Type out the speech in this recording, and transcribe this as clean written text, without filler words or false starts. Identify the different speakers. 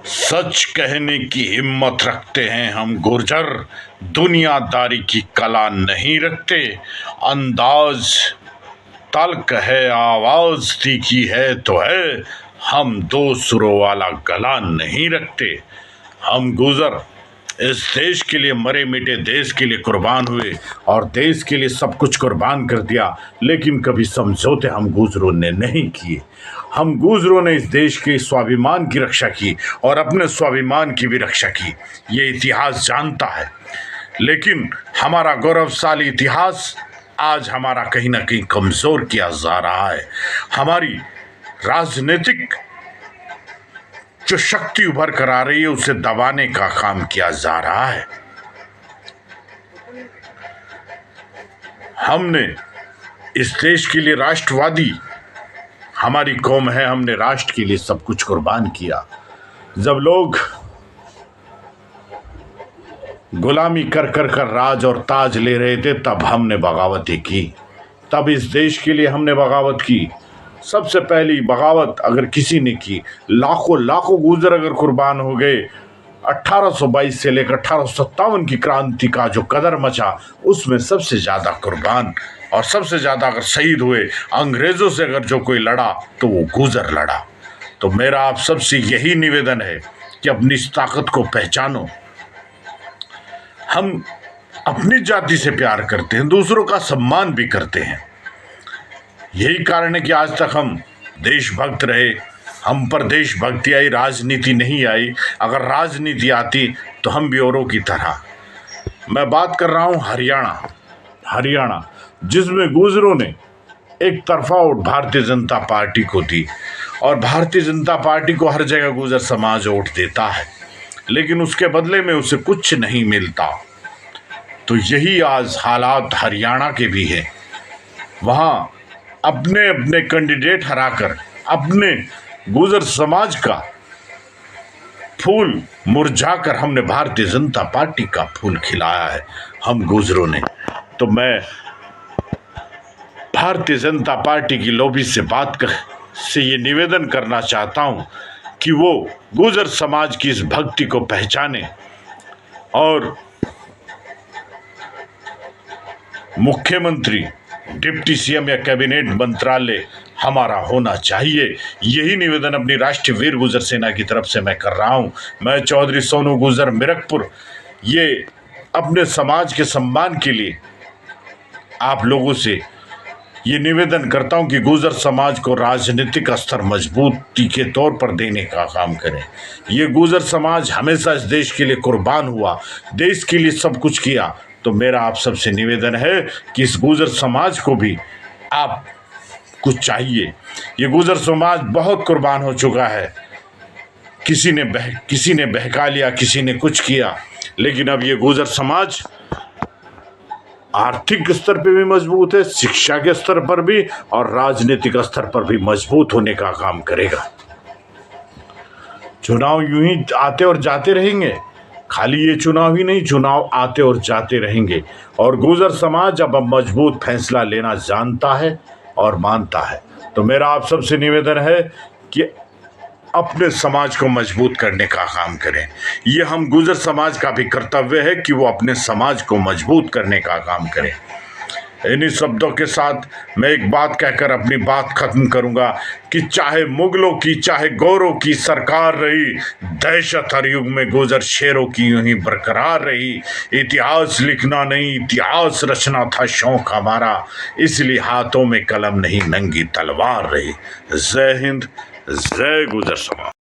Speaker 1: सच कहने की हिम्मत रखते हैं हम गुर्जर, दुनियादारी की कला नहीं रखते। अंदाज तल्ख है, आवाज तीखी है तो है, हम दो सुरों वाला गला नहीं रखते। हम गुजर इस देश के लिए मरे मिटे, देश के लिए कुर्बान हुए और देश के लिए सब कुछ कुर्बान कर दिया, लेकिन कभी समझौते हम गुजरों ने नहीं किए। हम गुजरों ने इस देश के स्वाभिमान की रक्षा की और अपने स्वाभिमान की भी रक्षा की, ये इतिहास जानता है। लेकिन हमारा गौरवशाली इतिहास आज हमारा कहीं ना कहीं कमजोर किया जा रहा है। हमारी राजनीतिक जो शक्ति उभर कर आ रही है उसे दबाने का काम किया जा रहा है। हमने इस देश के लिए राष्ट्रवादी हमारी कौम है, हमने राष्ट्र के लिए सब कुछ कुर्बान किया। जब लोग गुलामी कर कर कर राज और ताज ले रहे थे तब हमने बगावतें की, तब इस देश के लिए हमने बगावत की। सबसे पहली बगावत अगर किसी ने की, लाखों लाखों गुर्जर अगर कुर्बान हो गए, 1822 से लेकर 1857 की क्रांति का जो कदर मचा उसमें सबसे ज़्यादा कुर्बान और सबसे ज़्यादा अगर शहीद हुए, अंग्रेज़ों से अगर जो कोई लड़ा तो वो गुर्जर लड़ा। तो मेरा आप सबसे यही निवेदन है कि अपनी इस ताकत को पहचानो। हम अपनी जाति से प्यार करते हैं, दूसरों का सम्मान भी करते हैं। यही कारण है कि आज तक हम देशभक्त रहे, हम पर देशभक्ति आई, राजनीति नहीं आई। अगर राजनीति आती तो हम भी औरों की तरह। मैं बात कर रहा हूँ हरियाणा जिसमें गुर्जरों ने एक तरफा वोट भारतीय जनता पार्टी को दी और भारतीय जनता पार्टी को हर जगह गुर्जर समाज वोट देता है, लेकिन उसके बदले में उसे कुछ नहीं मिलता। तो यही आज हालात हरियाणा के भी हैं। वहाँ अपने अपने कैंडिडेट हराकर अपने गुर्जर समाज का फूल मुरझाकर हमने भारतीय जनता पार्टी का फूल खिलाया है हम गुर्जरों ने। तो मैं भारतीय जनता पार्टी की लॉबी से ये निवेदन करना चाहता हूं कि वो गुर्जर समाज की इस भक्ति को पहचाने और मुख्यमंत्री, डिप्टी सीएम या कैबिनेट मंत्रालय हमारा होना चाहिए। यही निवेदन अपनी राष्ट्रीय वीर गुर्जर सेना की तरफ से मैं कर रहा हूं। मैं चौधरी सोनू गुर्जर मिरकपुर ये अपने समाज के सम्मान के लिए आप लोगों से ये निवेदन करता हूं कि गुर्जर समाज को राजनीतिक स्तर मजबूती के तौर पर देने का काम करें। ये गुर्जर समाज हमेशा इस देश के लिए कुर्बान हुआ, देश के लिए सब कुछ किया। तो मेरा आप सबसे निवेदन है कि इस गुर्जर समाज को भी आप कुछ चाहिए। ये गुर्जर समाज बहुत कुर्बान हो चुका है, किसी ने बहका लिया, किसी ने कुछ किया, लेकिन अब ये गुर्जर समाज आर्थिक स्तर पर भी मजबूत है, शिक्षा के स्तर पर भी और राजनीतिक स्तर पर भी मजबूत होने का काम करेगा। चुनाव यूं ही आते और जाते रहेंगे, खाली ये चुनाव ही नहीं, चुनाव आते और जाते रहेंगे और गुर्जर समाज अब मजबूत फैसला लेना जानता है और मानता है। तो मेरा आप सबसे निवेदन है कि अपने समाज को मजबूत करने का काम करें। ये हम गुर्जर समाज का भी कर्तव्य है कि वो अपने समाज को मजबूत करने का काम करें। इन्हीं शब्दों के साथ मैं एक बात कहकर अपनी बात खत्म करूंगा कि चाहे मुगलों की चाहे गौरों की सरकार रही, दहशत हर युग में गुर्जर शेरों की यूं ही बरकरार रही। इतिहास लिखना नहीं, इतिहास रचना था शौक हमारा, इसलिए हाथों में कलम नहीं नंगी तलवार रही। जय हिंद, जय गुर्जर समाज।